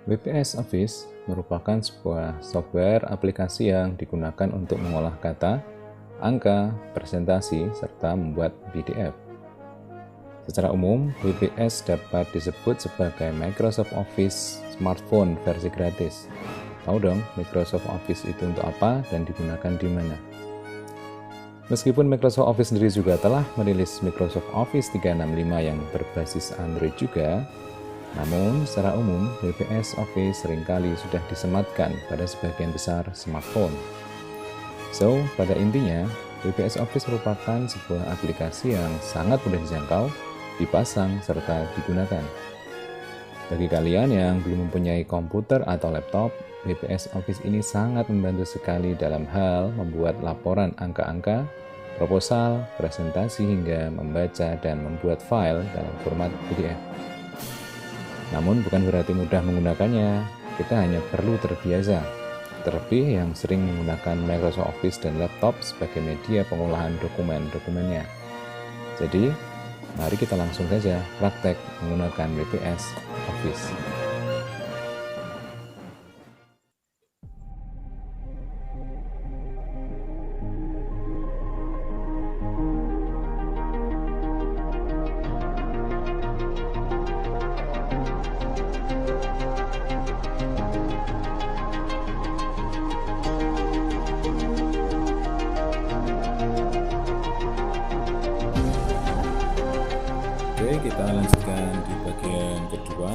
WPS Office merupakan sebuah software aplikasi yang digunakan untuk mengolah kata, angka, presentasi, serta membuat PDF. Secara umum, WPS dapat disebut sebagai Microsoft Office smartphone versi gratis. Tahu dong Microsoft Office itu untuk apa dan digunakan di mana? Meskipun Microsoft Office sendiri juga telah merilis Microsoft Office 365 yang berbasis Android juga, namun secara umum WPS Office seringkali sudah disematkan pada sebagian besar smartphone. So, pada intinya, WPS Office merupakan sebuah aplikasi yang sangat mudah dijangkau, dipasang, serta digunakan. Bagi kalian yang belum mempunyai komputer atau laptop, WPS Office ini sangat membantu sekali dalam hal membuat laporan angka-angka, proposal, presentasi, hingga membaca dan membuat file dalam format PDF. Namun bukan berarti mudah menggunakannya, kita hanya perlu terbiasa. Terlebih yang sering menggunakan Microsoft Office dan laptop sebagai media pengolahan dokumen-dokumennya. Jadi, mari kita langsung saja praktek menggunakan WPS Office. Oke, kita lanjutkan di bagian kedua.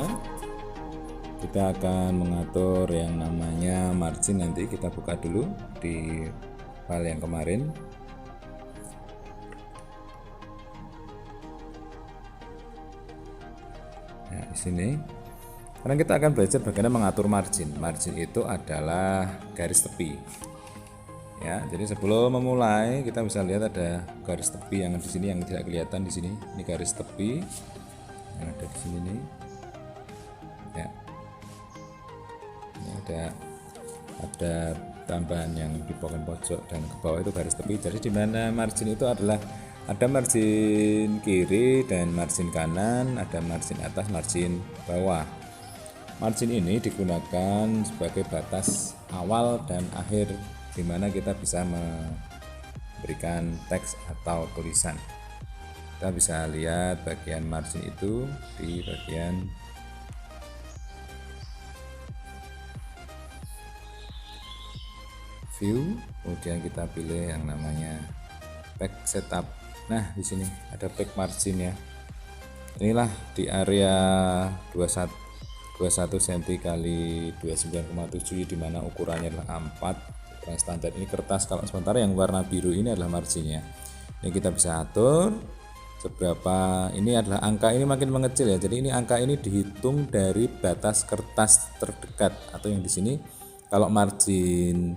Kita akan mengatur yang namanya margin. Nanti kita buka dulu di file yang kemarin. Nah, di sini. Sekarang kita akan belajar bagaimana mengatur margin. Margin itu adalah garis tepi. Ya, jadi sebelum memulai kita bisa lihat ada garis tepi yang di sini yang tidak kelihatan di sini. Ini garis tepi yang ada di sini nih. Ya. Ini ada tambahan yang di bagian pojok dan ke bawah itu garis tepi. Jadi di mana margin itu adalah ada margin kiri dan margin kanan, ada margin atas, margin bawah. Margin ini digunakan sebagai batas awal dan akhir di mana kita bisa memberikan teks atau tulisan. Kita bisa lihat bagian margin itu di bagian view, kemudian kita pilih yang namanya text setup. Nah, di sini ada text margin ya. Inilah di area 21 cm kali 29,7 di mana ukurannya adalah A4. Ukuran standar ini kertas, kalau sementara yang warna biru ini adalah marginnya. Ini kita bisa atur seberapa, ini adalah angka ini makin mengecil ya. Jadi ini angka ini dihitung dari batas kertas terdekat atau yang di sini kalau margin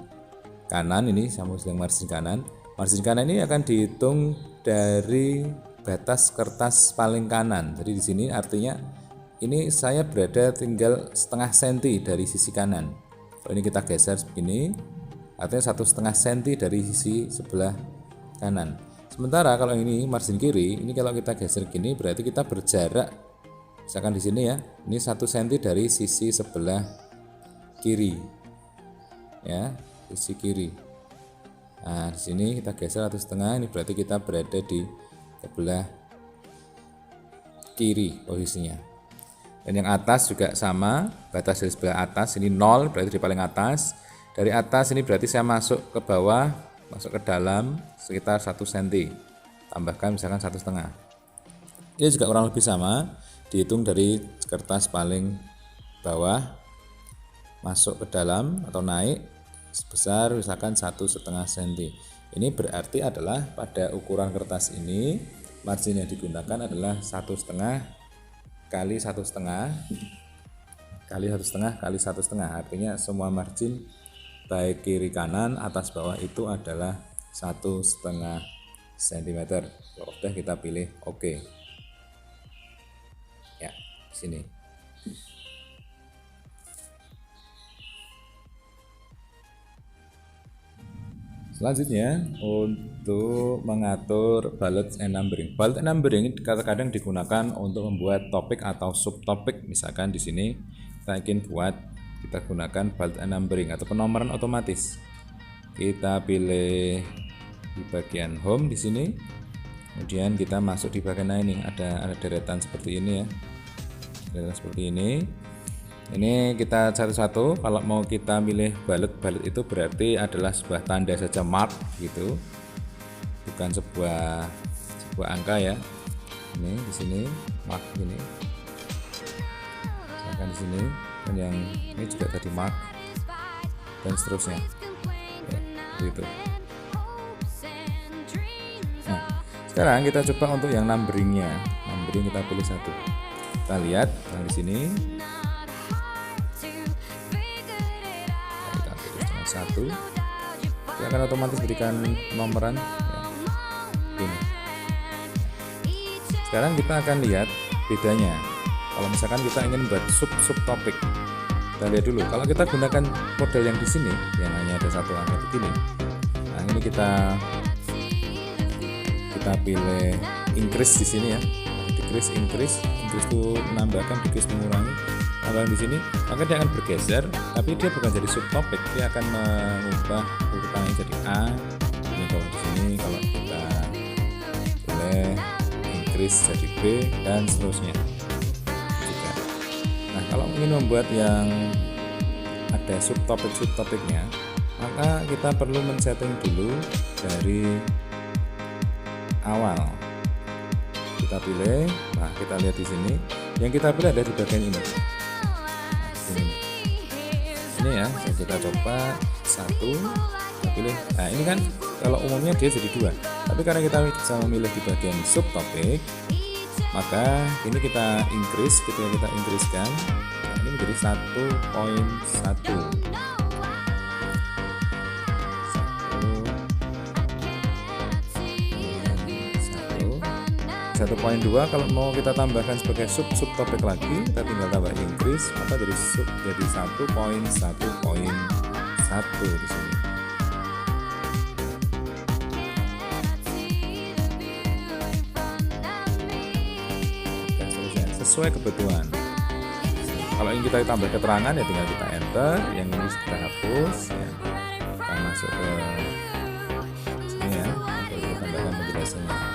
kanan ini sama dengan margin kanan ini akan dihitung dari batas kertas paling kanan. Jadi di sini artinya ini saya berada tinggal setengah senti dari sisi kanan. Kalau ini kita geser begini, artinya 1,5 senti dari sisi sebelah kanan. Sementara kalau ini margin kiri, ini kalau kita geser gini berarti kita berjarak, misalkan di sini ya, ini 1 senti dari sisi sebelah kiri, ya, sisi kiri. Nah, di sini kita geser 1,5, ini berarti kita berada di sebelah kiri posisinya. Dan yang atas juga sama, batas dari sebelah atas ini 0 berarti di paling atas. Dari atas ini berarti saya masuk ke bawah, masuk ke dalam sekitar 1 cm. Tambahkan misalkan 1,5. Ini juga kurang lebih sama, dihitung dari kertas paling bawah masuk ke dalam atau naik sebesar misalkan 1,5 cm. Ini berarti adalah pada ukuran kertas ini margin yang digunakan adalah 1,5 kali 1,5 kali 1,5 kali 1,5, artinya semua margin baik kiri kanan atas bawah itu adalah 1,5 cm. Oke, kita pilih oke. Ya, di sini. Selanjutnya untuk mengatur bullet and numbering. Bullet and numbering kadang-kadang digunakan untuk membuat topik atau subtopik. Misalkan di sini kita ingin buat, kita gunakan bullet and numbering atau penomoran otomatis. Kita pilih di bagian home di sini. Kemudian kita masuk di bagian ini, ada deretan seperti ini ya. Deretan seperti ini. Ini kita satu-satu. Kalau mau kita pilih bullet itu berarti adalah sebuah tanda saja, mark gitu. Bukan sebuah angka ya. Ini di sini mark ini. Misalkan di sini dan yang ini juga tadi mark dan seterusnya. Ya, gitu. Sekarang kita coba untuk yang numberingnya. Numbering kita pilih satu. Kita lihat di sini. Kita pilih cuma satu. Dia akan otomatis berikan nomoran. Ya. Ini. Sekarang kita akan lihat bedanya. Kalau misalkan kita ingin buat sub topik, kita lihat dulu. Kalau kita gunakan model yang di sini, yang hanya ada satu angka begini. Nah ini kita pilih increase di sini ya, decrease, increase itu menambahkan, decrease mengurangi. Tambahkan di sini, maka dia akan bergeser, tapi dia bukan jadi subtopik, dia akan mengubah urutannya jadi A. Ini kalau di sini, kalau kita pilih increase jadi B dan seterusnya. Nah, kalau ingin membuat yang ada subtopiknya, maka kita perlu men-setting dulu dari awal. Kita pilih, nah kita lihat di sini, yang kita pilih ada di bagian ini. Ini ya, kita coba satu, kita pilih. Nah ini kan kalau umumnya dia jadi dua, tapi karena kita bisa memilih di bagian subtopik, maka ini kita increase, kita increase-kan. Nah, ini menjadi 1.1. 1.2. Kalau mau kita tambahkan sebagai subtopik lagi, kita tinggal tambah increase, maka jadi 1.1.1 di sini. Dan seterusnya sesuai kebutuhan. Kalau ingin kita tambah keterangan ya tinggal kita enter, yang ini kita hapus ya. Kita masuk ke sini ya, untuk kita tambahkan penjelasannya.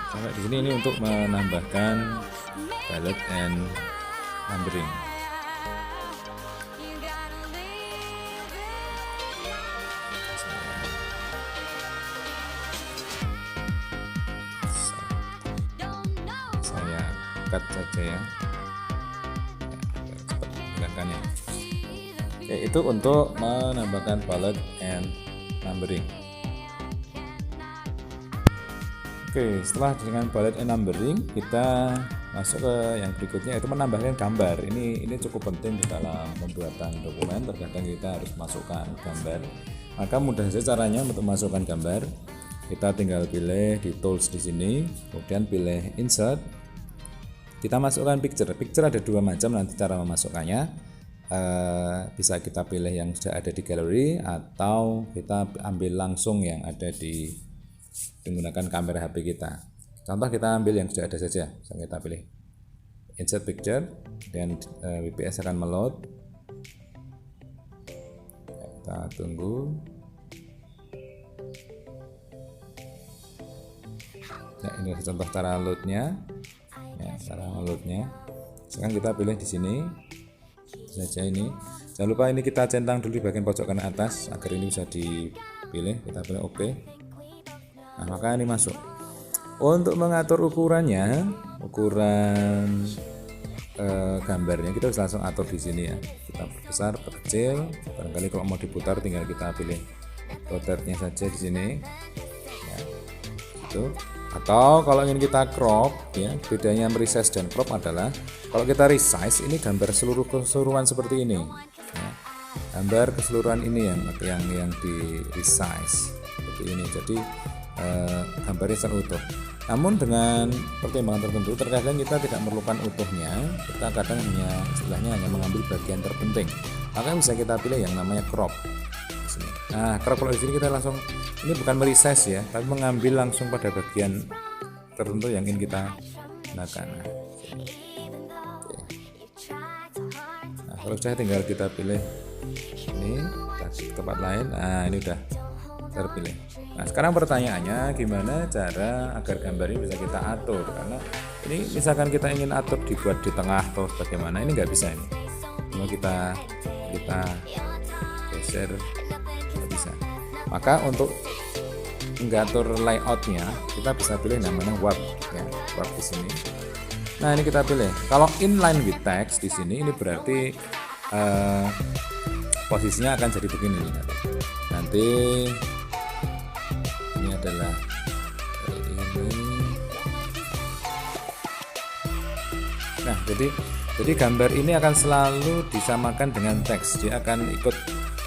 Sampai di sini ini untuk menambahkan bullet and numbering. Saya cut saja ya. Cepat mendengarkannya. Yaitu untuk menambahkan bullet and numbering. Oke, setelah dengan bullet and numbering, kita masuk ke yang berikutnya, yaitu menambahkan gambar. Ini cukup penting di dalam pembuatan dokumen. Terkadang kita harus masukkan gambar. Maka mudah saja caranya untuk masukkan gambar. Kita tinggal pilih di tools di sini, kemudian pilih insert. Kita masukkan picture. Picture ada dua macam nanti cara memasukkannya. Bisa kita pilih yang sudah ada di gallery atau kita ambil langsung yang ada di menggunakan kamera HP kita. Contoh kita ambil yang sudah ada saja. Misalnya kita pilih insert picture dan WPS akan meload. Kita tunggu. Nah, ini contoh cara loadnya. Ya, cara loadnya. Sekarang kita pilih di sini saja ini. Jangan lupa ini kita centang dulu di bagian pojok kanan atas agar ini bisa dipilih. Kita pilih OK. Nah, maka ini masuk. Untuk mengatur ukuran gambarnya kita bisa langsung atur di sini ya. Kita perbesar, perkecil. Barangkali kalau mau diputar tinggal kita pilih rotate-nya saja di sini. Ya, gitu. Atau kalau ingin kita crop ya, bedanya resize dan crop adalah kalau kita resize ini gambar keseluruhan seperti ini. Ya, gambar keseluruhan ini yang di resize seperti ini. Jadi gambarnya secara utuh. Namun dengan pertimbangan tertentu terkadang kita tidak memerlukan utuhnya, kita kadang istilahnya hanya mengambil bagian terpenting. Maka bisa kita pilih yang namanya crop. sini. Nah, kalau di sini kita langsung, ini bukan meresize ya, tapi mengambil langsung pada bagian tertentu yang ingin kita gunakan. Nah, kalau sudah tinggal kita pilih ini ke tempat lain. Nah, ini udah terpilih. Nah, sekarang pertanyaannya gimana cara agar gambar ini bisa kita atur, karena ini misalkan kita ingin atur dibuat di tengah atau bagaimana, ini nggak bisa ini. Cuma kita geser nggak bisa. Maka untuk mengatur layoutnya kita bisa pilih namanya warp ya, warp di sini. Nah, ini kita pilih. Kalau inline with text di sini, ini berarti posisinya akan jadi begini nanti ini adalah ini. Nah, jadi gambar ini akan selalu disamakan dengan teks, dia akan ikut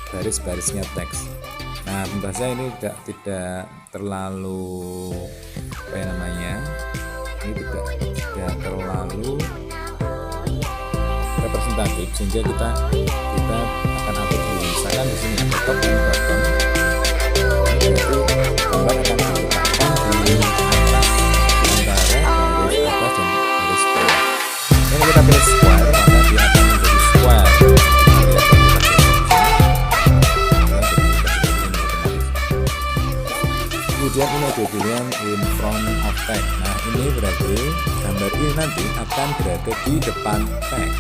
baris-barisnya teks. Nah, tentu saja ini tidak terlalu ini tidak terlalu representatif, sehingga kita akan atur dulu. Misalkan di sini ada top dan bottom, ini berarti gambar akan diletakkan di atas antara garis atas dan garis bawah. Ini kita pilih square, maka dia akan menjadi square. Kemudian ini ada pilihan in front of text. Nah, ini berarti gambar ini nanti akan berada di depan teks.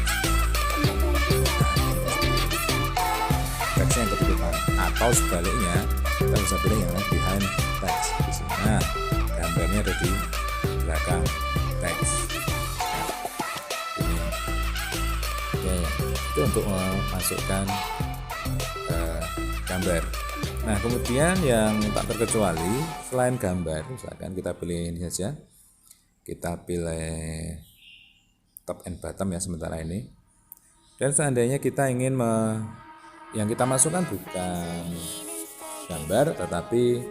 Teksnya yang ke depan, atau sebaliknya kita bisa pilih yang behind text di sini. Nah, gambarnya ada di belakang teks. Ini. Oke, itu untuk memasukkan gambar. Nah, kemudian yang tak terkecuali selain gambar, misalkan kita pilih ini saja, kita pilih top and bottom ya sementara ini. Dan seandainya kita ingin yang kita masukkan bukan gambar tetapi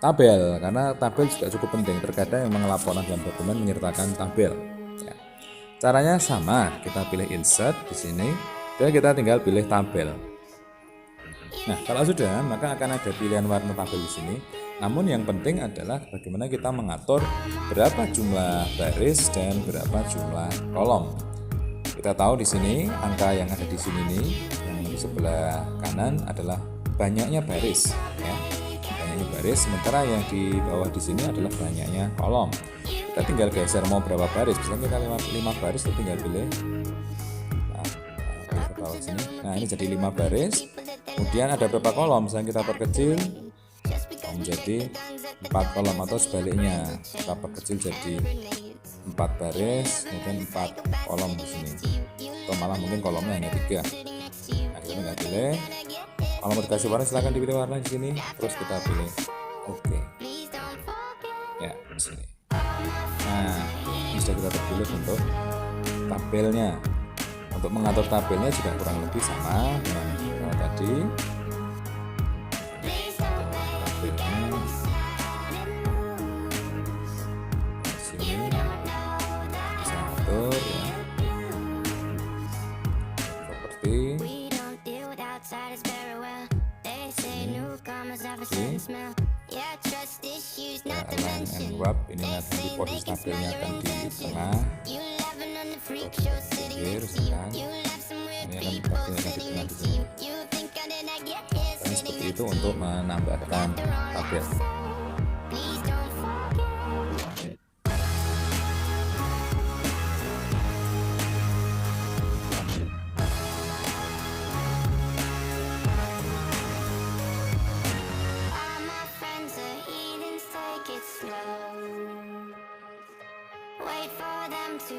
tabel, karena tabel juga cukup penting. Terkadang memang laporan dalam dokumen menyertakan tabel. Ya. Caranya sama, kita pilih insert di sini dan kita tinggal pilih tabel. Nah, kalau sudah, maka akan ada pilihan warna tabel di sini. Namun yang penting adalah bagaimana kita mengatur berapa jumlah baris dan berapa jumlah kolom. Kita tahu di sini angka yang ada di sini nih, yang di sebelah kanan adalah banyaknya baris, ya. Banyaknya baris, sementara yang di bawah di sini adalah banyaknya kolom. Kita tinggal geser mau berapa baris. Misalnya kita 5 baris, kita tinggal pilih. Bawah sini. Nah, ini jadi 5 baris. Kemudian ada berapa kolom, misalnya kita perkecil menjadi 4 kolom, atau sebaliknya kita perkecil jadi 4 baris, kemudian 4 kolom di sini, atau malah mungkin kolomnya hanya 3. Nah, kita tinggal pilih. Kalau mau dikasih warna silahkan dipilih warna di sini, terus kita pilih oke. Ya, di sini. Nah, ini sudah kita terpilih untuk tabelnya. Untuk mengatur tabelnya juga kurang lebih sama dengan tadi. Tabelnya di sini bisa atur ya, seperti align and wrap. Ini nanti posisi tabelnya akan di tengah. Pinggir sekarang ini akan tabelnya di tengah di sini. Dan seperti itu untuk menambahkan tabel. Wait for them to